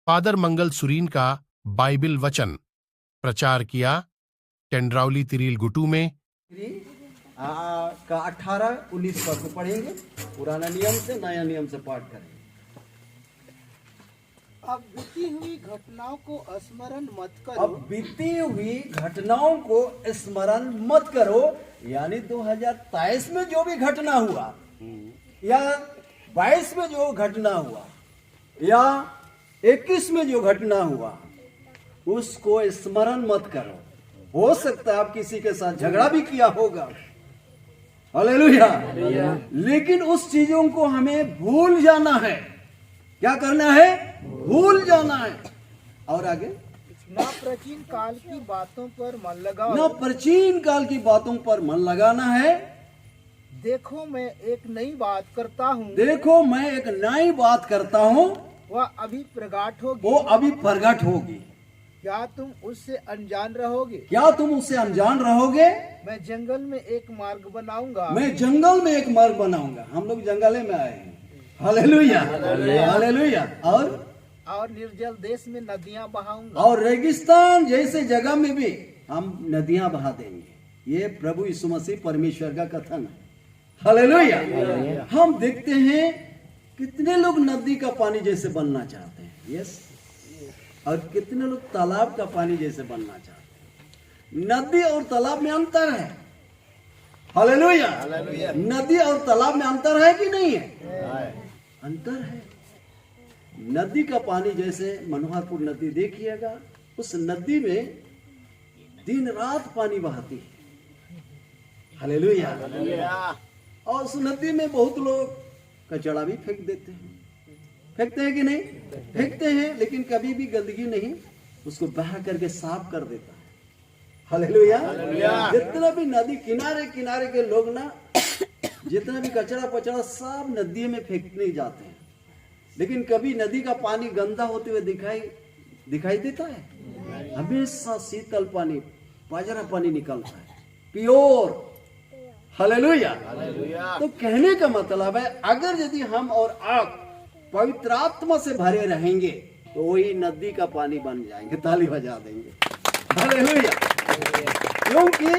Father मंगल सुरीन का Bible वचन प्रचार किया टेंड्राउली तिरील गुटू में। का 18-19 पद को पढ़ेंगे, पुराना नियम से नया नियम से पाठ करेंगे। अब बीती हुई घटनाओं को स्मरण मत करो। अब बीती हुई घटनाओं को स्मरण मत करो, यानी 2023 में जो भी घटना हुआ या 22 में जो घटना हुआ या 21 में जो घटना हुआ उसको स्मरण मत करो। हो सकता है आप किसी के साथ झगड़ा भी किया होगा, हालेलुया, लेकिन उस चीजों को हमें भूल जाना है। क्या करना है? भूल जाना है। और आगे, ना प्राचीन काल की बातों पर मन लगाओ। ना प्राचीन काल की बातों पर मन लगाना है। देखो मैं एक नई बात करता हूँ। देखो मैं एक नई बात करता हूँ, वह अभी प्रकट होगी। वो अभी प्रकट होगी। क्या तुम उससे अनजान रहोगे? क्या तुम उससे अनजान रहोगे? मैं जंगल में एक मार्ग बनाऊंगा। मैं जंगल में एक मार्ग बनाऊंगा। हम लोग जंगल में आए हैं, हालेलुया, हालेलुया। और निर्जल देश में नदियां बहाऊंगा। और रेगिस्तान जैसे जगह में भी हम नदियां बहा देंगे। ये प्रभु यीशु मसीह परमेश्वर का कथन है, हालेलुया। हम देखते हैं कितने लोग नदी का पानी जैसे बनना चाहते हैं, यस, और कितने लोग तालाब का पानी जैसे बनना चाहते हैं। नदी और तालाब में अंतर है, हालेलुया। नदी और तालाब में अंतर है कि नहीं है? अंतर है। नदी का पानी जैसे मनोहरपुर नदी देखिएगा, उस नदी में दिन रात पानी बहती है, हालेलुया। और उस नदी में बहुत लोग कचरा भी फेंक देते हैं। फेंकते हैं कि नहीं? फेंकते हैं, लेकिन कभी भी गंदगी नहीं, उसको बहा करके साफ कर देता है, हालेलुया। जितना भी नदी किनारे किनारे के लोग ना, जितना भी कचरा पचड़ा सब नदी में फेंकने जाते हैं, लेकिन कभी नदी का पानी गंदा होते हुए दिखाई देता है? हमेशा शीतल पानी, ताजा पानी निकलता है, प्योर, हालेलुया। तो कहने का मतलब है, अगर यदि हम और आप पवित्र आत्मा से भरे रहेंगे तो वही नदी का पानी बन जाएंगे। ताली बजा देंगे, हालेलुया। क्योंकि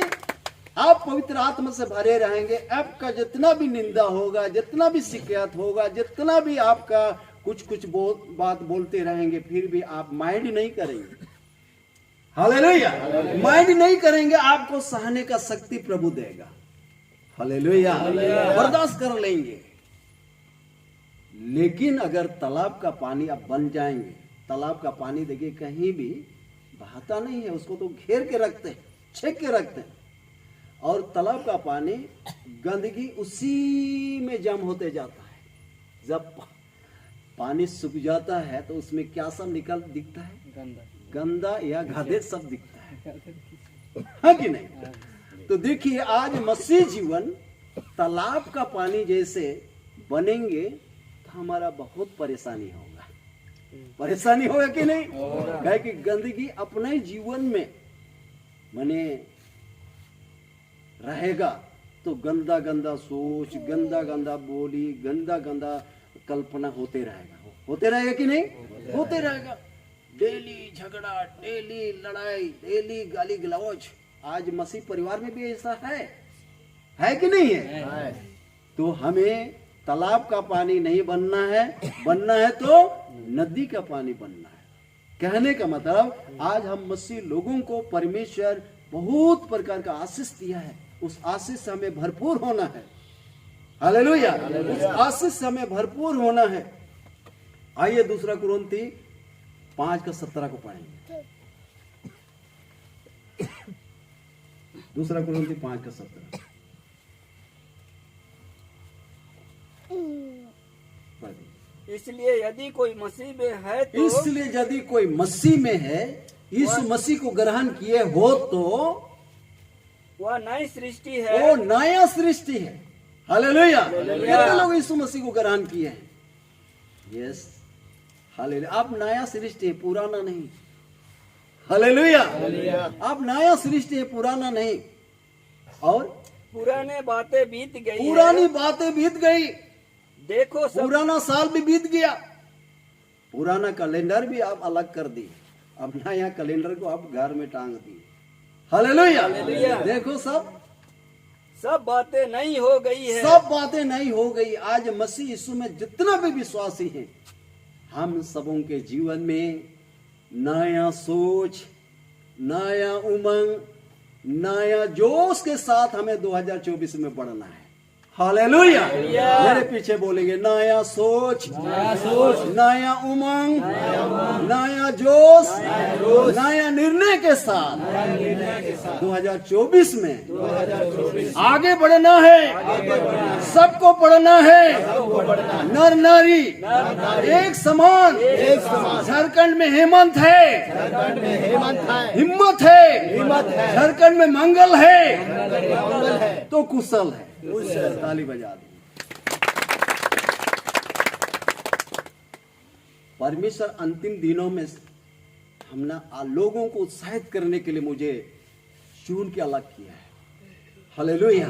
आप पवित्र आत्मा से भरे रहेंगे, आपका जितना भी निंदा होगा, जितना भी शिकायत होगा, जितना भी आपका कुछ बात बोलते रहेंगे, फिर भी आप माइंड नहीं करेंगे, हालेलुया। माइंड नहीं करेंगे, आपको सहने का शक्ति प्रभु देगा, हालेलुया, बर्दाश्त कर लेंगे। लेकिन अगर तालाब का पानी आप बन जाएंगे, तालाब का पानी देखिए कहीं भी बहाता नहीं है, उसको तो घेर के रखते हैं, छेक के रखते हैं, और तालाब का पानी गंदगी उसी में जम होते जाता है। जब पानी सूख जाता है तो उसमें क्या सब दिखता है? गंदा या गंदे सब दिखता है कि नहीं? तो देखिए, आज मसीह जीवन तालाब का पानी जैसे बनेंगे तो हमारा बहुत परेशानी होगा। परेशानी होगा कि नहीं? कहे कि गंदगी अपने जीवन में माने रहेगा तो गंदा गंदा सोच, गंदा गंदा बोली, गंदा गंदा कल्पना होते रहेगा कि नहीं? होते रहेगा। डेली झगड़ा, डेली लड़ाई, डेली गाली गलौज। आज मसीह परिवार में भी ऐसा है कि नहीं है? तो हमें तालाब का पानी नहीं बनना है तो नदी का पानी बनना है। कहने का मतलब, आज हम मसीह लोगों को परमेश्वर बहुत प्रकार का आशीष दिया है, उस आशीष से हमें भरपूर होना है, हालेलुया। उस आशीष से हमें भरपूर होना है। आइए 2 कुरिन्थी 5:17 को पढ़ेंगे। 2 कुरिन्थी 5:17 इसलिए यदि कोई मसीह में है तो, इसलिए यदि कोई मसीह में है, यीशु मसीह को ग्रहण किए हो तो वह नई सृष्टि है। वो नया सृष्टि है, हालेलुया। कितने लोग यीशु मसीह को ग्रहण किए हैं? Yes, hallelujah. आप नया सृष्टि है, पुराना नहीं, हालेलुया। आप नया सृष्टि है, पुराना नहीं। और पुराने बातें बीत गई, पुरानी बातें बीत गई। देखो सब, पुराना साल भी बीत गया, पुराना कैलेंडर भी आप अलग कर दी, अब नया कैलेंडर को आप घर में टांग दी। हालेलुया। देखो सब बातें नई हो गई है। सब बातें नई हो गई। आज मसीह यीशु में जितना भी विश्वासी हैं, हम सबों के जीवन में नया सोच, नया उमंग, नया जोश के साथ हमें 2024 में बढ़ना है। हालेलुया। मेरे पीछे बोलेंगे नया सोच, नया उमंग, नया जोश, नया निर्णय के साथ 2024 में आगे बढ़ना है। सबको पढ़ना है। नर नारी एक समान। झारखंड में हेमंत है, हिम्मत है। झारखंड में मंगल है तो कुशल है। ताली बजा दी। परमेश्वर अंतिम दिनों में हमने लोगों को उत्साहित करने के लिए मुझे चुन के अलग किया है। हालेलुया।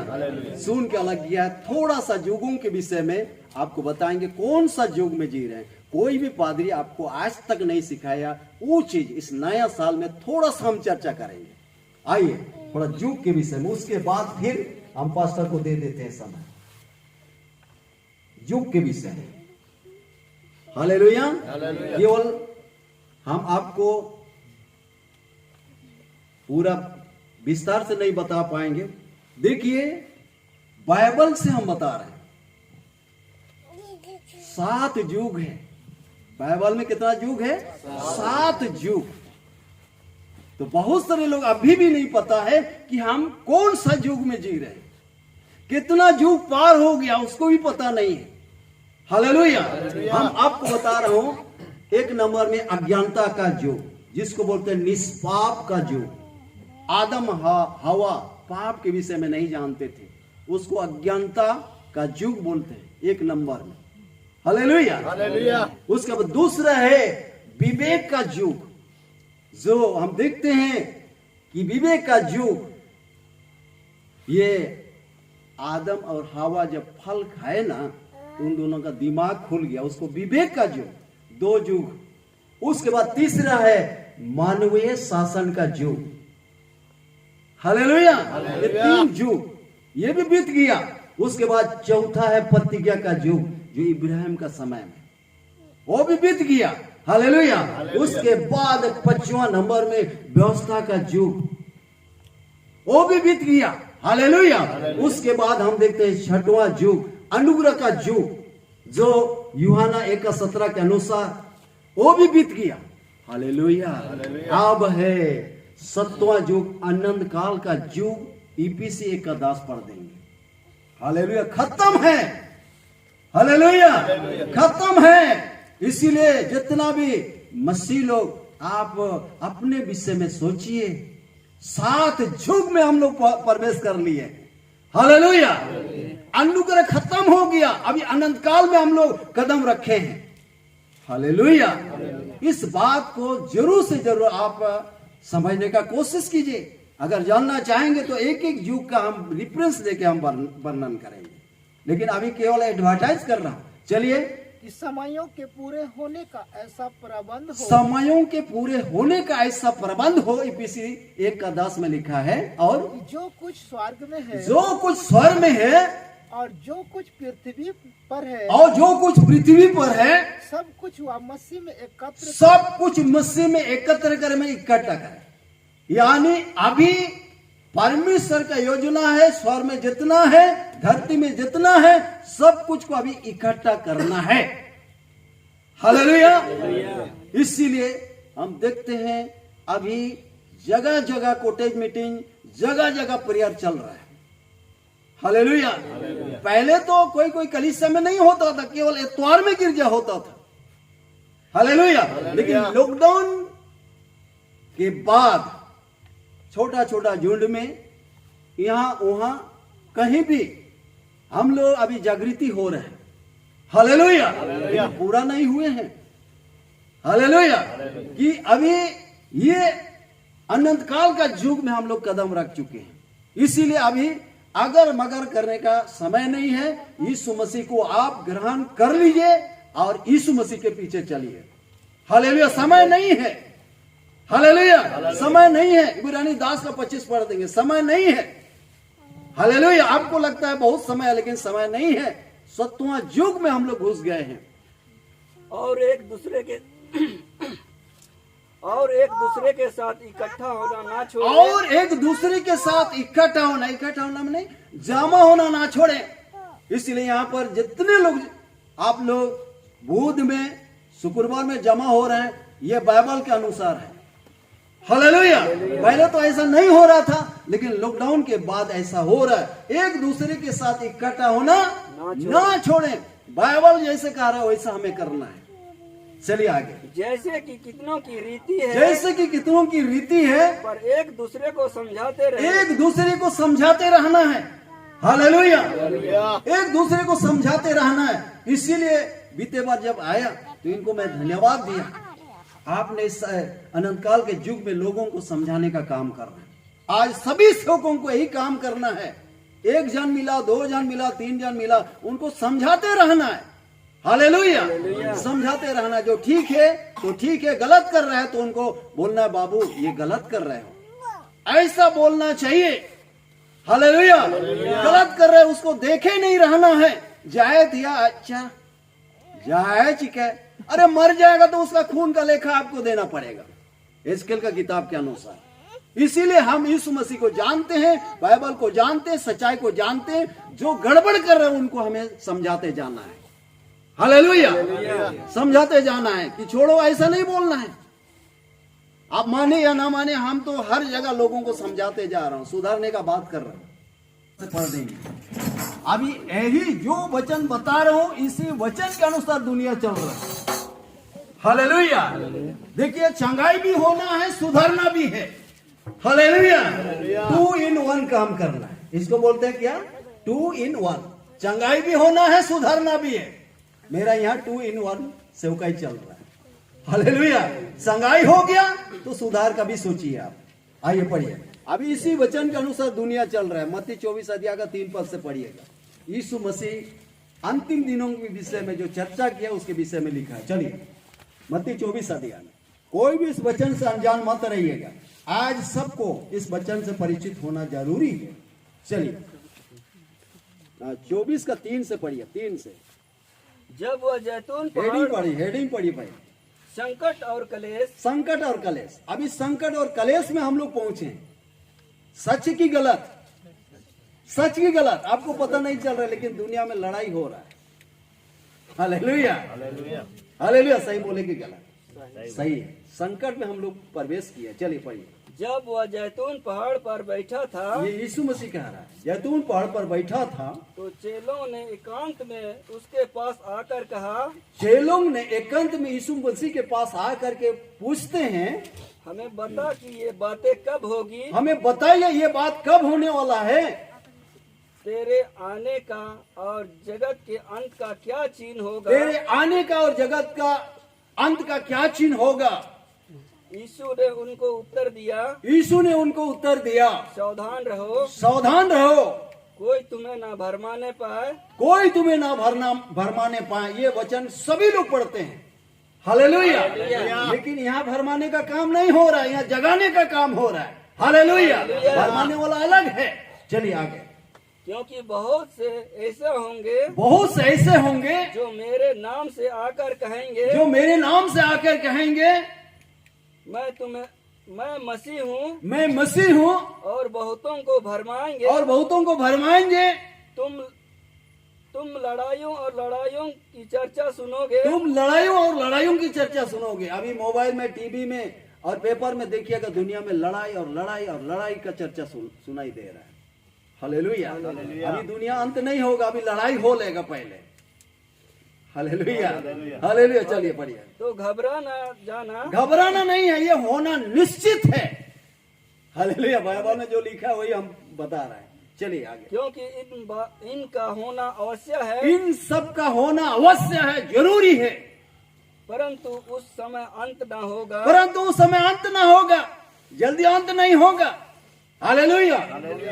चुन के अलग किया है। थोड़ा सा युगों के विषय में आपको बताएंगे, कौन सा युग में जी रहे हैं। कोई भी पादरी आपको आज तक नहीं सिखाया वो चीज इस नया साल में थोड़ा सा हम चर्चा करेंगे। आइए थोड़ा युग के विषय में, उसके बाद फिर हम पास्टर को दे देते हैं समय युग के विषय में। हालेलुया। केवल हम आपको पूरा विस्तार से नहीं बता पाएंगे। देखिए बाइबल से हम बता रहे हैं 7 युग है। बाइबल में कितना युग है? 7 युग। तो बहुत सारे लोग अभी भी नहीं पता है कि हम कौन सा युग में जी रहे हैं। कितना युग पार हो गया उसको भी पता नहीं है। हालेलुया। हम आपको बता रहा हूं, एक नंबर में अज्ञानता का युग, जिसको बोलते हैं निष्पाप का युग। आदम हवा पाप के विषय में नहीं जानते थे, उसको अज्ञानता का युग बोलते हैं एक नंबर में। हालेलुया। उसके बाद दूसरा है विवेक का युग, जो हम देखते हैं कि विवेक का युग, ये आदम और हवा जब फल खाए ना तो उन दोनों का दिमाग खुल गया, उसको विवेक का युग। 2 युग। उसके बाद तीसरा है मानवीय शासन का युग। हालेलुया। ये 3 युग ये भी बीत गया। उसके बाद चौथा है प्रतिज्ञा का युग, जो इब्राहिम का समय में, वो भी बीत गया। हालेलुया। उसके बाद 5वां नंबर में व्यवस्था का युग, वो भी बीत गया। हालेलुया। उसके बाद हम देखते हैं 6वां युग अनुग्रह का युग, जो यूहन्ना 1:17 के अनुसार वो भी बीत गया। हालेलुया। अब है 7वां युग आनंद काल का युग। EPC 1:10 पढ़ देंगे। हालेलुया। खत्म है। हालेलुया। खत्म है। इसीलिए जितना भी मसीह लोग आप अपने विषय में सोचिए, 7 युग में हम लोग प्रवेश कर लिए। हालेलुया। अनुग्रह खत्म हो गया, अभी अनंत काल में हम लोग कदम रखे हैं। हालेलुया। इस बात को जरूर से जरूर आप समझने का कोशिश कीजिए। अगर जानना चाहेंगे तो एक एक युग का हम रिफरेंस लेके हम वर्णन करेंगे, लेकिन अभी केवल एडवर्टाइज कर रहा हूं। चलिए। कि समयों के पूरे होने का ऐसा प्रबंध हो, समयों के पूरे होने का ऐसा प्रबंध हो, EPC 1:10 में लिखा है। और जो कुछ स्वर्ग में है, जो कुछ स्वर्ग में है, और जो कुछ पृथ्वी पर है, और जो कुछ पृथ्वी पर है, सब कुछ वह मसीह में एकत्र, सब कुछ मसीह में एकत्र कर में इकट्ठा करे। यानी अभी परमेश्वर का योजना है, स्वर्ग में जितना है, धरती में जितना है, सब कुछ को अभी इकट्ठा करना है। हालेलुया। इसीलिए हम देखते हैं अभी जगह जगह कोटेज मीटिंग, जगह जगह प्रेयर चल रहा है। हालेलुया। पहले तो कोई कोई कलीसिया में नहीं होता था, केवल इतवार में गिरजा होता था। हालेलुया। लेकिन लॉकडाउन के बाद छोटा छोटा झुंड में यहां वहां कहीं भी हम लोग अभी जागृति हो रहे हैं। हालेलुया। पूरा नहीं हुए हैं। हालेलुया। कि अभी ये अनंत काल का युग में हम लोग कदम रख चुके हैं। इसीलिए अभी अगर मगर करने का समय नहीं है। यीशु मसीह को आप ग्रहण कर लीजिए और यीशु मसीह के पीछे चलिए। हालेलुया, समय नहीं है। हालेलुया, समय नहीं है। इब्रानी 10 का 25 पढ़ देंगे, समय नहीं है। हालेलुया, आपको लगता है बहुत समय है, लेकिन समय नहीं है। 7वां युग में हम लोग घुस गए हैं। और एक दूसरे के साथ इकट्ठा होना ना छोड़े। और एक दूसरे के साथ इकट्ठा होना नहीं, जमा होना ना छोड़े। इसलिए यहाँ पर जितने लोग आप लोग बुध में, शुक्रवार में जमा हो रहे हैं, ये बाइबल के अनुसार है। हालेलुया, पहले तो ऐसा नहीं हो रहा था, लेकिन लॉकडाउन के बाद ऐसा हो रहा है। एक दूसरे के साथ इकट्ठा होना ना छोड़े। बाइबल जैसे कह रहा है वैसा हमें करना है। चलिए आगे। जैसे कि कितनों की रीति है, जैसे कि कितनों की रीति है, पर एक दूसरे को समझाते रहे। एक दूसरे को समझाते रहना है। हालेलुया, एक दूसरे को समझाते रहना है। इसीलिए बीते बार जब आया तो इनको मैं धन्यवाद दिया। आपने इस अनंत काल के युग में लोगों को समझाने का काम कर रहे हैं। आज सभी सेवकों को यही काम करना है। एक जन मिला, 2 जन मिला, 3 जन मिला, उनको समझाते रहना है। हालेलुया, समझाते रहना। जो ठीक है तो ठीक है, गलत कर रहा है तो उनको बोलना है, बाबू ये गलत कर रहे हो, ऐसा बोलना चाहिए। हालेलुया, गलत कर रहे हैं उसको देखे नहीं रहना है। जाए दिया, अच्छा जाए ठीक है, अरे मर जाएगा तो उसका खून का लेखा आपको देना पड़ेगा, एस्केल का किताब के अनुसार। इसीलिए हम यीशु मसीह को जानते हैं, बाइबल को जानते हैं, सच्चाई को जानते हैं। जो गड़बड़ कर रहे हैं उनको हमें समझाते जाना है। हालेलुया, समझाते जाना है कि छोड़ो, ऐसा नहीं बोलना है। आप माने या ना माने, हम तो हर जगह लोगों को समझाते जा रहा हूं, सुधारने का बात कर रहा हूं। पढ़ देंगे अभी यही जो वचन बता रहा हूं, इसी वचन के अनुसार दुनिया चल रहा है। हालेलुया, देखिए चंगाई भी होना है, सुधारना भी है। हालेलुया, 2 in 1 काम करना है। इसको बोलते हैं क्या? 2 in 1। चंगाई भी होना है, सुधारना भी है। मेरा यहाँ 2 in 1 सेवकाई चल रहा है। हालेलुया, संगाई हो गया तो सुधार का भी सोचिए आप। आइए पढ़िए, अभी इसी वचन के अनुसार दुनिया चल रहा है। मत्ती 24 अध्याय का 3 पद से पढ़िएगा। यीशु मसीह अंतिम दिनों के विषय में जो चर्चा किया उसके विषय में लिखा है। चलिए मत्ती 24 अध्याय में। कोई भी इस वचन से अनजान मत रहिएगा। आज सबको इस वचन से परिचित होना जरूरी है। चलिए 24 का 3 से पढ़िए, 3 से। जब वह जैतून हेडिंग पढ़ी भाई। संकट और कलेश। संकट और कलेश। अभी संकट और कलेश में हम लोग पहुंचे। सच की गलत, सच की गलत आपको पता नहीं चल रहा, लेकिन दुनिया में लड़ाई हो रहा है। हालेलुया, हालेलुया, सही बोले कि गलत? सही है। संकट में हम लोग प्रवेश किए। चलिए पढ़िए। जब वह जैतून पहाड़ पर बैठा था, ये यीशु मसीह कह रहा है, जैतून पहाड़ पर बैठा था, तो चेलों ने एकांत में उसके पास आकर कहा। चेलों ने एकांत में यीशु मसीह के पास आकर के पूछते हैं, हमें बता कि ये बातें कब होगी, हमें बताइए ये बात कब होने वाला है। तेरे आने का और जगत के अंत का क्या चिन्ह होगा। तेरे आने का और जगत का अंत का क्या चिन्ह होगा। यीशु ने उनको उत्तर दिया, यीशु ने उनको उत्तर दिया, सावधान रहो, सावधान रहो, कोई तुम्हें ना भरमाने पाए, कोई तुम्हें ना भरमाने पाए। ये वचन सभी लोग पढ़ते हैं। हालेलुया, लेकिन यहाँ भरमाने का काम नहीं हो रहा है, यहाँ जगाने का काम हो रहा है। हालेलुया, भरमाने वाला अलग है। चलिए आगे। क्योंकि बहुत से ऐसे होंगे, बहुत से ऐसे होंगे जो मेरे नाम से आकर कहेंगे, जो मेरे नाम से आकर कहेंगे, मैं मसीह हूँ, मैं मसीह हूँ, और बहुतों को भरमाएंगे, और बहुतों को भरमाएंगे। तुम लड़ाइयों और लड़ाइयों की चर्चा सुनोगे, तुम लड़ाइयों और लड़ाइयों की चर्चा सुनोगे। अभी मोबाइल में, टीवी में और पेपर में देखिएगा, दुनिया में लड़ाई और लड़ाई और लड़ाई का चर्चा सुनाई दे रहा है। हालेलुया, अभी दुनिया अंत नहीं होगा, अभी लड़ाई हो लेगा पहले। Hallelujah, hallelujah. चलिए पढ़िए। तो घबराना जाना, घबराना नहीं है, ये होना निश्चित है। हालेलुया, बाइबल में जो लिखा है वही हम बता रहे हैं। चलिए आगे। क्योंकि इनका होना अवश्य है, इन सब का होना अवश्य है, जरूरी है, परंतु उस समय अंत ना होगा, परंतु उस समय अंत ना होगा, जल्दी अंत नहीं होगा। हालेलुया,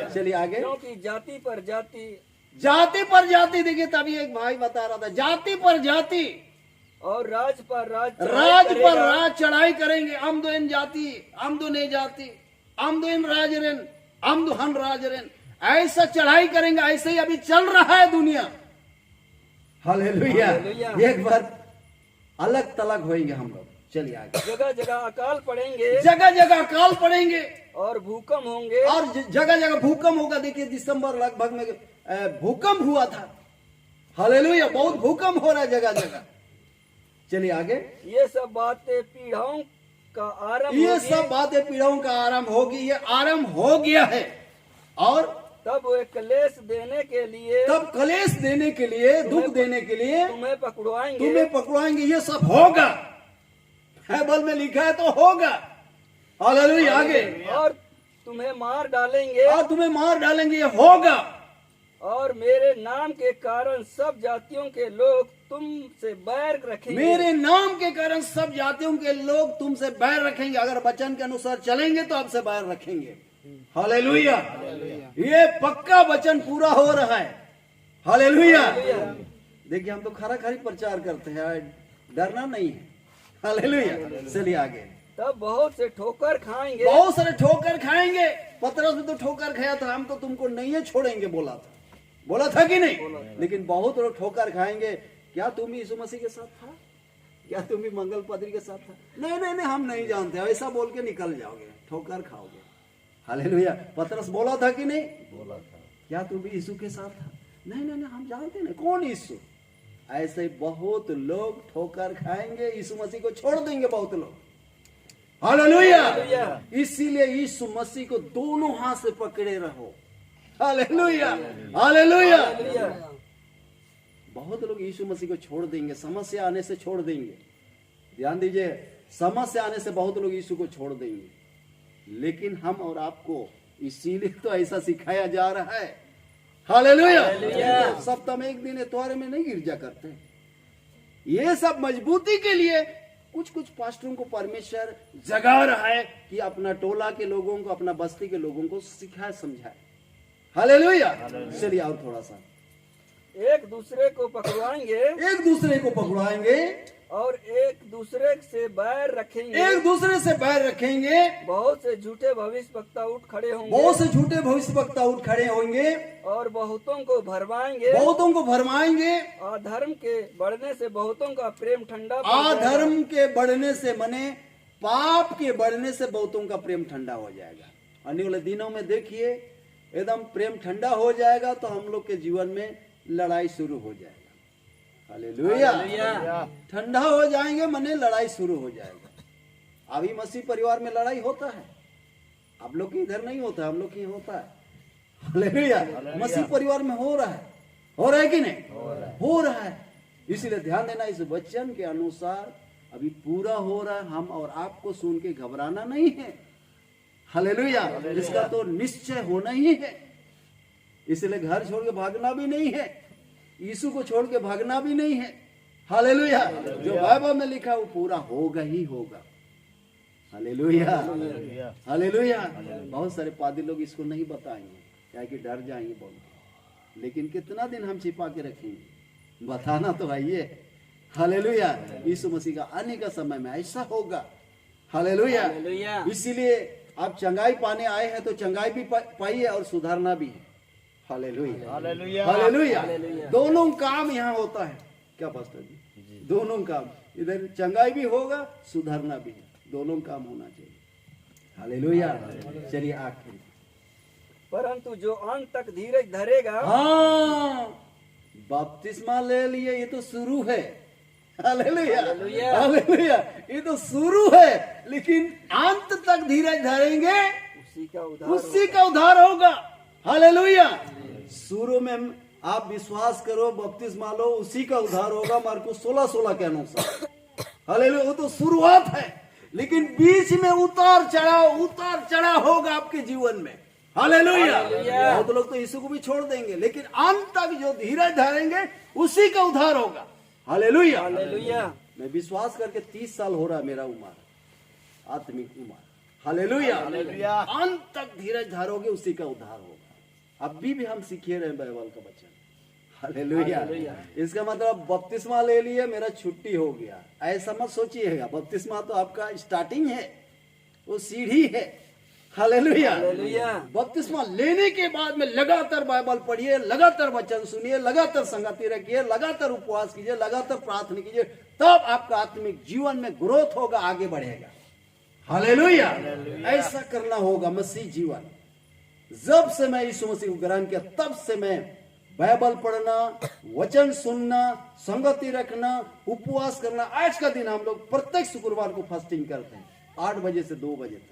चलिए आगे। क्योंकि जाति पर जाति, जाति पर जाति, देखिए तभी एक भाई बता रहा था, जाति पर जाति और राज पर राज राज पर करेगा। राज चढ़ाई करेंगे। आमदो इन जाति, आमदो ने जाति, आमदो इन राजरेन, आमदो हन राजरेन, ऐसा चढ़ाई करेंगे। ऐसे ही अभी चल रहा है दुनिया। हालेलुया। हालेलुया। एक बार अलग तलग होएंगे हम लोग। चलिए आगे। जगह जगह अकाल पड़ेंगे जगह जगह अकाल पड़ेंगे और भूकंप होंगे। और जगह जगह भूकंप होगा। देखिए दिसंबर लगभग में भूकंप हुआ था। हालेलुया। बहुत भूकंप हो रहा है जगह जगह। चलिए आगे। ये सब बातें पीढ़ाओं का आरंभ ये होगी। सब बातें पीढ़ाओं का आरंभ होगी। ये आरंभ हो गया है। और तब वे क्लेश देने के लिए तब कलेश देने के लिए, दुख देने के लिए तुम्हें पकड़वाएंगे। तुम्हें पकड़वाएंगे। ये सब होगा। बाइबल में लिखा है तो होगा। हालेलुया। आगे। और तुम्हें मार डालेंगे और तुम्हें मार डालेंगे। ये होगा। और मेरे नाम के कारण सब जातियों के लोग तुमसे बैर रखेंगे। मेरे नाम के कारण सब जातियों के लोग तुमसे बैर रखेंगे। अगर वचन के अनुसार चलेंगे तो आपसे बैर रखेंगे। हालेलुया। ये पक्का वचन पूरा हो रहा है। हालेलुया। देखिए हम तो खरा खरी प्रचार करते हैं, डरना नहीं है। हालेलुया। चलिए आगे। तब बहुत से ठोकर खाएंगे। बहुत सारे ठोकर खाएंगे। पतरस ने तो ठोकर खाया था। हम तो तुमको नहीं छोड़ेंगे बोला था कि नहीं? लेकिन बहुत लोग ठोकर खाएंगे। क्या तुम भी यीशु मसीह के साथ था? क्या तुम भी मंगल पदरी के साथ था? नहीं नहीं नहीं, हम नहीं जानते। ऐसा बोल के निकल जाओगे, ठोकर खाओगे। हालेलुया। पतरस बोला था कि नहीं? बोला था। क्या तुम भी यीशु के साथ था? नहीं नहीं नहीं, हम जानते नहीं कौन यीशु। ऐसे बहुत लोग ठोकर खाएंगे, यीशु मसीह को छोड़ देंगे बहुत लोग। हालेलुया। इसीलिए यीशु मसीह को दोनों हाथ से पकड़े रहो। हालेलुया। हालेलुया। बहुत लोग यीशु मसीह को छोड़ देंगे, समस्या आने से छोड़ देंगे। ध्यान दीजिए, समस्या आने से बहुत लोग यीशु को छोड़ देंगे। लेकिन हम और आपको इसीलिए तो ऐसा सिखाया जा रहा है। हालेलुया। सप्ताह में एक दिन इतवार में नहीं गिरजा करते। ये सब मजबूती के लिए कुछ कुछ पास्टरों को परमेश्वर जगा रहा है कि अपना टोला के लोगों को, अपना बस्ती के लोगों को सिखाए समझाए। हालेलुया। चलिए और थोड़ा सा। एक दूसरे को पकड़वाएंगे एक दूसरे को पकड़वाएंगे और एक दूसरे से बैर रखेंगे। एक दूसरे से बैर रखेंगे। बहुत से झूठे भविष्यवक्ता उठ खड़े होंगे। बहुत से झूठे भविष्यवक्ता उठ खड़े होंगे और बहुतों को भरमाएंगे। बहुतों को भरमाएंगे। अधर्म के बढ़ने से बहुतों का प्रेम ठंडा पड़ अधर्म के बढ़ने से, मने पाप के बढ़ने से बहुतों का प्रेम ठंडा हो जाएगा। आने वाले दिनों में देखिए एकदम प्रेम ठंडा हो जाएगा तो हम लोग के जीवन में लड़ाई शुरू हो जाएगा। हालेलुया। ठंडा हो जाएंगे मने लड़ाई शुरू हो जाएगा। अभी मसीह परिवार में लड़ाई होता है। आप लोग के इधर नहीं होता, हम लोग की होता है। हालेलुया। मसीह परिवार में हो रहा है कि नहीं? हो रहा है। इसीलिए ध्यान देना, इस वचन के अनुसार अभी पूरा हो रहा है। हम और आपको सुन के घबराना नहीं है। हालेलुया। इसका तो निश्चय होना ही है। इसलिए घर छोड़ के भागना भी नहीं है, यीशु को छोड़ के भागना भी नहीं है। हालेलुया। जो बाइबल में लिखा वो पूरा होगा ही होगा। हालेलुया। हालेलुया। बहुत सारे पादी लोग इसको नहीं बताएंगे, क्या कि डर जाएंगे बोल के। लेकिन कितना दिन हम छिपा के रखेंगे? बताना तो है ये। हालेलुया। यीशु मसीह का आने का समय में ऐसा होगा। हालेलुया। इसीलिए आप चंगाई पाने आए हैं तो चंगाई भी पाइए और सुधारना भी है। हालेलुया। हालेलुया। दोनों काम यहाँ होता है। क्या पास्टर जी? दोनों काम, इधर चंगाई भी होगा, सुधारना भी है। दोनों काम होना चाहिए। हालेलुया। चलिए आखिर। परंतु जो अंत तक धीरज धरेगा। हाँ, बपतिस्मा ले लिए, ये तो शुरू है। हालेलुया। हालेलुया। ये तो शुरू है, लेकिन अंत तक धीरज धरेंगे उसी का उद्धार होगा। हालेलुया। शुरू में आप विश्वास करो, बपतिस्मा लो, उसी का उद्धार होगा। मरकुस 16:16 के अनुसार। हालेलुया। वो तो शुरुआत है, लेकिन बीच में उतार चढ़ाव होगा आपके जीवन में। हालेलुया। बहुत लोग तो यीशु को भी छोड़ देंगे, लेकिन अंत तक जो धीरज धरेंगे उसी का उद्धार होगा। हालेलुया। हालेलुया। मैं विश्वास करके 30 साल हो रहा है मेरा उम्र, आत्मिक उम्र। हालेलुया। अंत तक धीरज धारोगे उसी का उद्धार होगा। अभी भी हम सीखे रहे बाइबल का वचन। हालेलुया। इसका मतलब बपतिस्मा ले लिए, मेरा छुट्टी हो गया, ऐसा मत सोचिएगा। बपतिस्मा तो आपका स्टार्टिंग है, वो सीढ़ी है। हालेलुया। बपतिस्मा लेने के बाद में लगातार बाइबल पढ़िए, लगातार वचन सुनिए, लगातार संगति रखिए, लगातार उपवास कीजिए, लगातार प्रार्थना कीजिए, तब आपका आत्मिक जीवन में ग्रोथ होगा, आगे बढ़ेगा। हालेलुया। ऐसा करना होगा मसीह जीवन। जब से मैं यीशु मसीह को ग्रहण किया, तब से मैं बाइबल पढ़ना, वचन सुनना, संगति रखना, उपवास करना। आज का दिन हम लोग प्रत्येक शुक्रवार को फास्टिंग करते हैं 8 बजे से 2 बजे तक।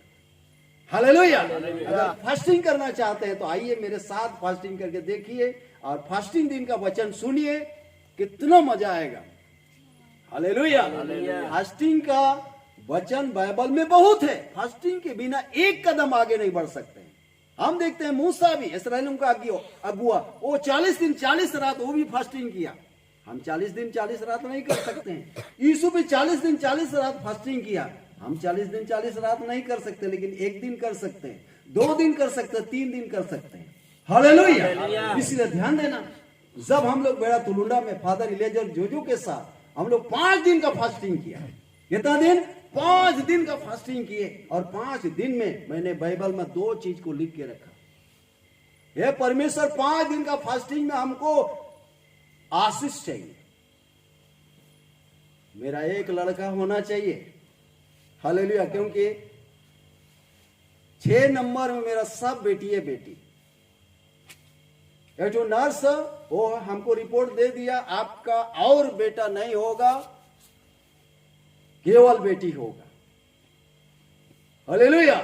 हालेलुया। अगर फास्टिंग करना चाहते हैं तो आइए मेरे साथ फास्टिंग करके देखिए और फास्टिंग दिन का वचन सुनिए, कितना मजा आएगा। हालेलुया। फास्टिंग का वचन बाइबल में बहुत है। फास्टिंग के बिना एक कदम आगे नहीं बढ़ सकते। हम देखते हैं मूसा भी, इस्राएलियों का अगुआ, वो 40 दिन 40 रात वो भी फास्टिंग किया। हम 40 दिन 40 रात नहीं कर सकते हैं। यीशु भी 40 दिन 40 रात फास्टिंग किया। हम 40 दिन 40 रात नहीं कर सकते, लेकिन 1 दिन कर सकते हैं, 2 दिन कर सकते हैं, 3 दिन कर सकते हैं। हालेलुया। इसलिए ध्यान देना, जब हम लोग बेड़ा तुलुंडा में फादर इलेजर जोजो के साथ हम लोग 5 दिन का फास्टिंग किया। कितना दिन? 5 दिन का फास्टिंग किए। और 5 दिन में मैंने बाइबल में 2 चीज को लिख के रखा। हे परमेश्वर, 5 दिन का फास्टिंग में हमको आशीष चाहिए। मेरा एक लड़का होना चाहिए। हालेलुया। क्योंकि 6 नंबर में मेरा सब बेटी है, बेटी। एक जो नर्स वो हमको रिपोर्ट दे दिया, आपका और बेटा नहीं होगा, केवल बेटी होगा। हालेलुया।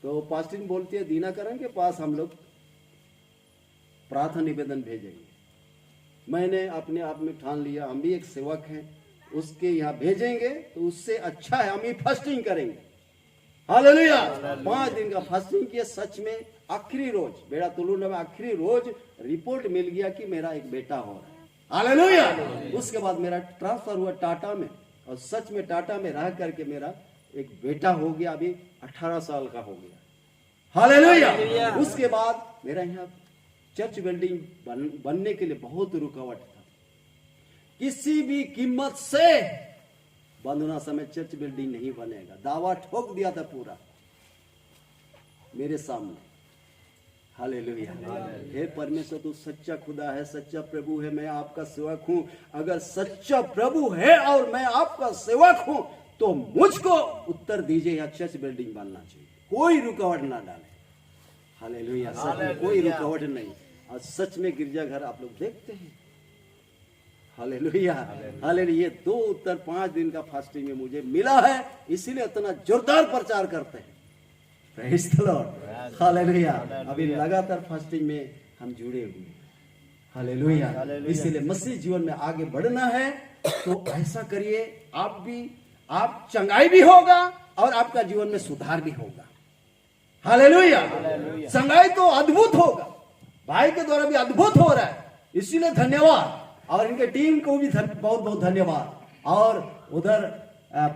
तो पास्टिन बोलती है, दीनाकरण के पास हम लोग प्रार्थना निवेदन भेजेंगे। मैंने अपने आप में ठान लिया, हम भी एक सेवक हैं, उसके यहाँ भेजेंगे तो उससे अच्छा है हम ही फास्टिंग करेंगे। हालेलुया। 5 दिन का फास्टिंग किया। सच में आखिरी रोज बेड़ा तुलुंडा में आखिरी रोज रिपोर्ट मिल गया कि मेरा एक बेटा हो रहा है। हालेलुया। उसके बाद मेरा ट्रांसफर हुआ टाटा में, और सच में टाटा में रह करके मेरा एक बेटा हो गया, अभी 18 साल का हो गया। हालेलुया। उसके बाद मेरा यहाँ चर्च बिल्डिंग बनने के लिए बहुत रुकावट था। किसी भी कीमत से बंधुना समय चर्च बिल्डिंग नहीं बनेगा, दावा ठोक दिया था पूरा मेरे सामने। हालेलुया। हे परमेश्वर, तू सच्चा खुदा है, सच्चा प्रभु है, मैं आपका सेवक हूं। अगर सच्चा प्रभु है और मैं आपका सेवक हूं तो मुझको उत्तर दीजिए, यहाँ चर्च बिल्डिंग बनना चाहिए, कोई रुकावट ना डाले। हालेलुया। सच में कोई रुकावट नहीं। और सच में गिरजाघर आप लोग देखते हैं। हालेलुया। हालेलुया। ये 2 उत्तर 5 दिन का फास्टिंग में मुझे मिला है, इसीलिए इतना जोरदार प्रचार करते हैं। Praise the Lord. हालेलुया। अभी लगातार फास्टिंग में हम जुड़े हुए हैं। हालेलुया। इसीलिए मसीह जीवन में आगे बढ़ना है तो ऐसा करिए, आप भी, आप चंगाई भी होगा और आपका जीवन में सुधार भी होगा। हालेलुया। चंगाई तो अद्भुत होगा, भाई के द्वारा भी अद्भुत हो रहा है, इसीलिए धन्यवाद। और इनके टीम को भी बहुत बहुत धन्यवाद, और उधर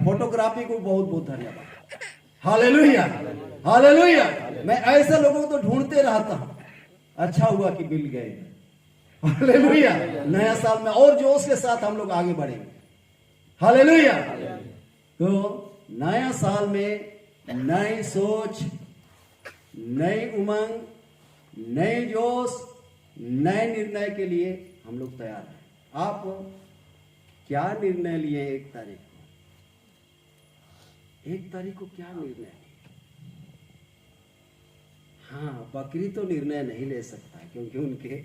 फोटोग्राफी को बहुत बहुत धन्यवाद। हालेलुया। हालेलुया। मैं ऐसे लोगों को तो ढूंढते रहता हूं, अच्छा हुआ कि मिल गए। हालेलुया। नया साल में और जोश के साथ हम लोग आगे बढ़ेंगे। हालेलुया। तो नया साल में नई सोच, नई उमंग, नई जोश, नए निर्णय के लिए हम लोग तैयार हैं। आप क्या निर्णय लिए 1 तारीख को? 1 तारीख को क्या निर्णय? हाँ, बकरी तो निर्णय नहीं ले सकता क्योंकि उनके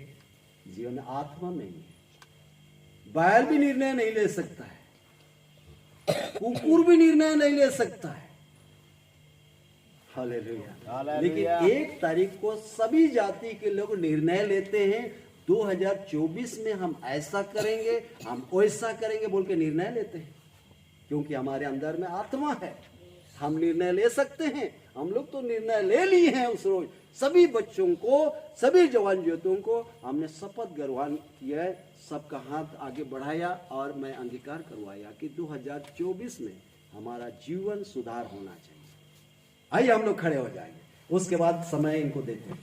जीवन में आत्मा नहीं है। बैल भी निर्णय नहीं ले सकता है, कुकुर भी निर्णय नहीं ले सकता है। हालेलुया। लेकिन 1 तारीख को सभी जाति के लोग निर्णय लेते हैं, 2024 में हम ऐसा करेंगे, हम वैसा करेंगे बोल के निर्णय लेते हैं, क्योंकि हमारे अंदर में आत्मा है, हम निर्णय ले सकते हैं। हम लोग तो निर्णय ले लिए हैं। उस रोज सभी बच्चों को, सभी जवान ज्योतियों को हमने शपथ गरवान किया है, सबका हाथ आगे बढ़ाया और मैं अंगीकार करवाया कि 2024 में हमारा जीवन सुधार होना चाहिए। आइए हम लोग खड़े हो जाएंगे, उसके बाद समय इनको देते हैं।